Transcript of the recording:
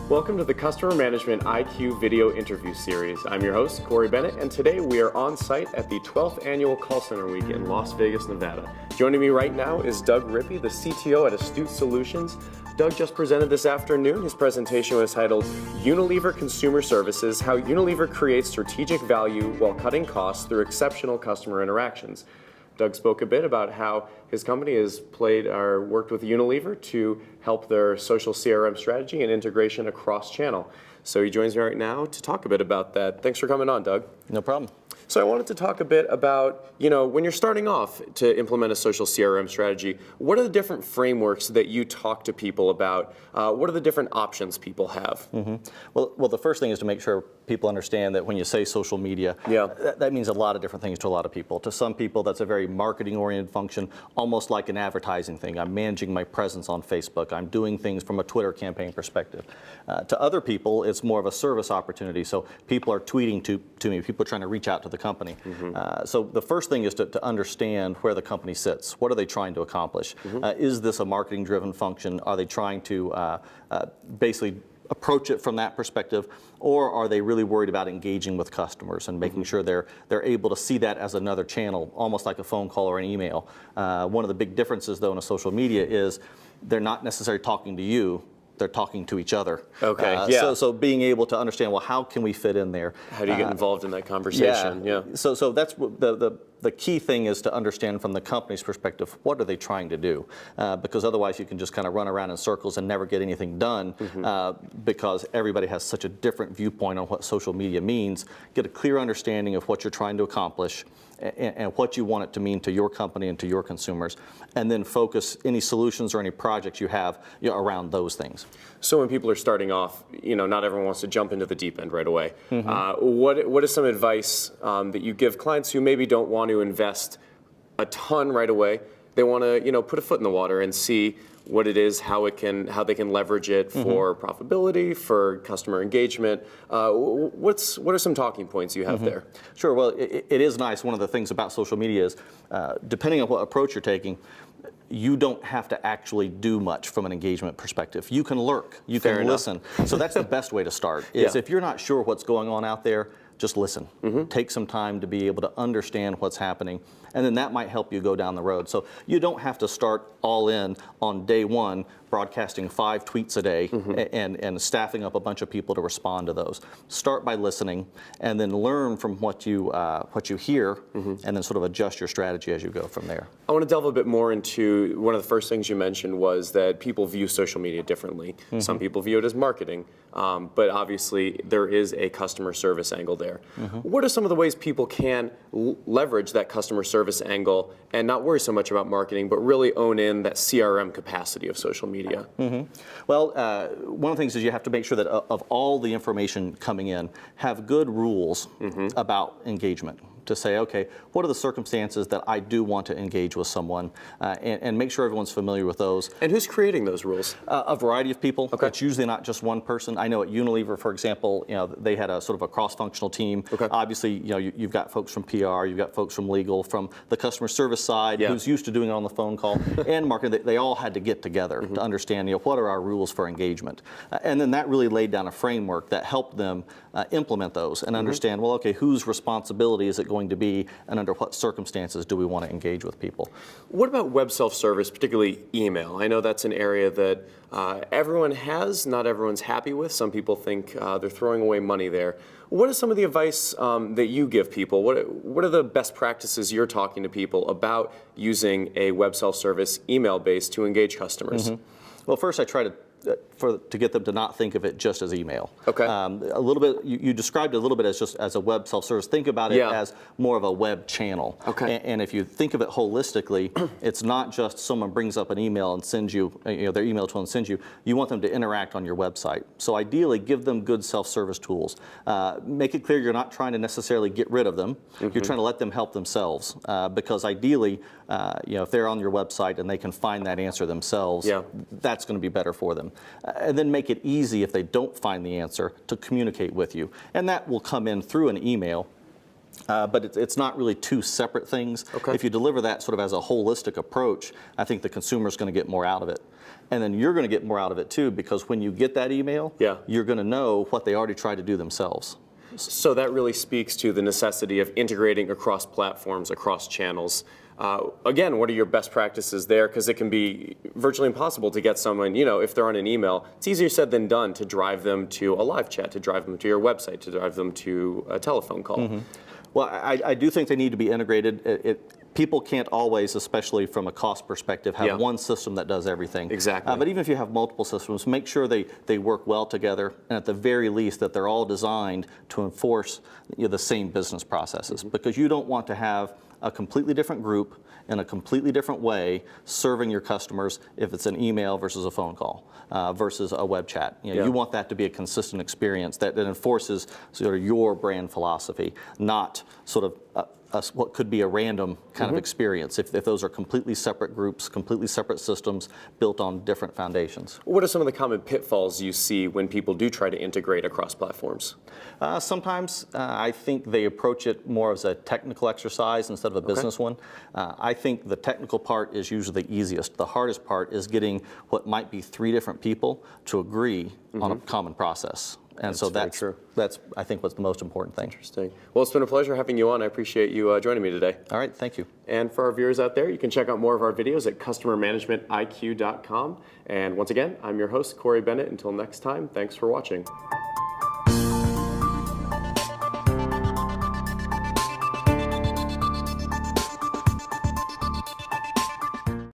Welcome to the Customer Management IQ video interview series. I'm your host, Corey Bennett, and today we are on site at the 12th Annual Call Center Week in Las Vegas, Nevada. Joining me right now is Doug Rippey, the CTO at Astute Solutions. Doug just presented this afternoon. His presentation was titled Unilever Consumer Services, How Unilever Creates Strategic Value While Cutting Costs Through Exceptional Customer Interactions. Doug spoke a bit about how his company has worked with Unilever to help their social CRM strategy and integration across channel. So he joins me right now to talk a bit about that. Thanks for coming on, Doug. No problem. So I wanted to talk a bit about, when you're starting off to implement a social CRM strategy, what are the different frameworks that you talk to people about? What are the different options people have? Mm-hmm. Well, the first thing is to make sure people understand that when you say social media, that means a lot of different things to a lot of people. To some people, that's a very marketing-oriented function, almost like an advertising thing. I'm managing my presence on Facebook. I'm doing things from a Twitter campaign perspective. To other people, it's more of a service opportunity. So people are tweeting to me. People are trying to reach out to the company. Mm-hmm. So the first thing is to understand where the company sits. What are they trying to accomplish? Mm-hmm. Is this a marketing-driven function? Are they trying to basically approach it from that perspective, or are they really worried about engaging with customers and making sure they're able to see that as another channel, almost like a phone call or an email? One of the big differences, though, in a social media is they're not necessarily talking to you. They're talking to each other. Okay. So being able to understand, well, how can we fit in there? How do you get involved in that conversation? Yeah. So that's the key thing is to understand from the company's perspective, what are they trying to do? Because otherwise you can just kind of run around in circles and never get anything done because everybody has such a different viewpoint on what social media means. Get a clear understanding of what you're trying to accomplish and what you want it to mean to your company and to your consumers, and then focus any solutions or any projects you have around those things. So when people are starting off, not everyone wants to jump into the deep end right away. What is some advice that you give clients who maybe don't want to invest a ton right away? They want to, put a foot in the water and see what it is, how they can leverage it for profitability, for customer engagement. What are some talking points you have there? Sure. Well, it is nice. One of the things about social media is, depending on what approach you're taking, you don't have to actually do much from an engagement perspective. You can lurk. You can listen. So that's the best way to start. Is if you're not sure what's going on out there, just listen. Take some time to be able to understand what's happening, and then that might help you go down the road. So you don't have to start all in on day one, broadcasting 5 tweets a day and staffing up a bunch of people to respond to those. Start by listening, and then learn from what you hear, and then sort of adjust your strategy as you go from there. I want to delve a bit more into one of the first things you mentioned was that people view social media differently. Some people view it as marketing, but obviously there is a customer service angle there. What are some of the ways people can leverage that customer service angle and not worry so much about marketing, but really own in that CRM capacity of social media? Well, one of the things is you have to make sure that of all the information coming in, have good rules about engagement. To say, okay, what are the circumstances that I do want to engage with someone, and make sure everyone's familiar with those. And who's creating those rules? A variety of people. Okay. It's usually not just one person. I know at Unilever, for example, they had a sort of a cross-functional team. Obviously, you've got folks from PR, you've got folks from legal, from the customer service side, who's used to doing it on the phone call, and marketing. They all had to get together to understand, what are our rules for engagement, and then that really laid down a framework that helped them implement those and understand, well, okay, whose responsibility is it going to be, and under what circumstances do we want to engage with people? What about web self-service, particularly email? I know that's an area that everyone has, not everyone's happy with. Some people think they're throwing away money there. What is some of the advice that you give people? What are the best practices you're talking to people about using a web self-service email base to engage customers? Well, first I try to get them to not think of it just as email. Okay. A little bit, you described it a little bit as just as a web self-service. Think about it as more of a web channel. Okay. And if you think of it holistically, it's not just someone brings up an email and sends you, their email tool and sends you. You want them to interact on your website. So ideally, give them good self-service tools. Make it clear you're not trying to necessarily get rid of them. You're trying to let them help themselves. Because ideally, if they're on your website and they can find that answer themselves, that's going to be better for them. And then make it easy if they don't find the answer to communicate with you. And that will come in through an email. But it's not really two separate things. Okay. If you deliver that sort of as a holistic approach, I think the consumer is going to get more out of it. And then you're going to get more out of it too, because when you get that email, you're going to know what they already tried to do themselves. So that really speaks to the necessity of integrating across platforms, across channels. Again, what are your best practices there? Because it can be virtually impossible to get someone, if they're on an email, it's easier said than done to drive them to a live chat, to drive them to your website, to drive them to a telephone call. Mm-hmm. Well, I do think they need to be integrated. People can't always, especially from a cost perspective, have one system that does everything. Exactly. But even if you have multiple systems, make sure they work well together, and at the very least that they're all designed to enforce the same business processes. Because you don't want to have a completely different group in a completely different way serving your customers if it's an email versus a phone call versus a web chat. You want that to be a consistent experience that enforces sort of your brand philosophy, not sort of what could be a random kind of experience if those are completely separate groups, completely separate systems built on different foundations. What are some of the common pitfalls you see when people do try to integrate across platforms? Sometimes I think they approach it more as a technical exercise instead of a business one. I think the technical part is usually the easiest. The hardest part is getting what might be 3 different people to agree on a common process. And that's I think what's the most important thing. Interesting. Well, it's been a pleasure having you on. I appreciate you joining me today. All right, thank you. And for our viewers out there, you can check out more of our videos at customermanagementiq.com. And once again, I'm your host, Corey Bennett. Until next time, thanks for watching.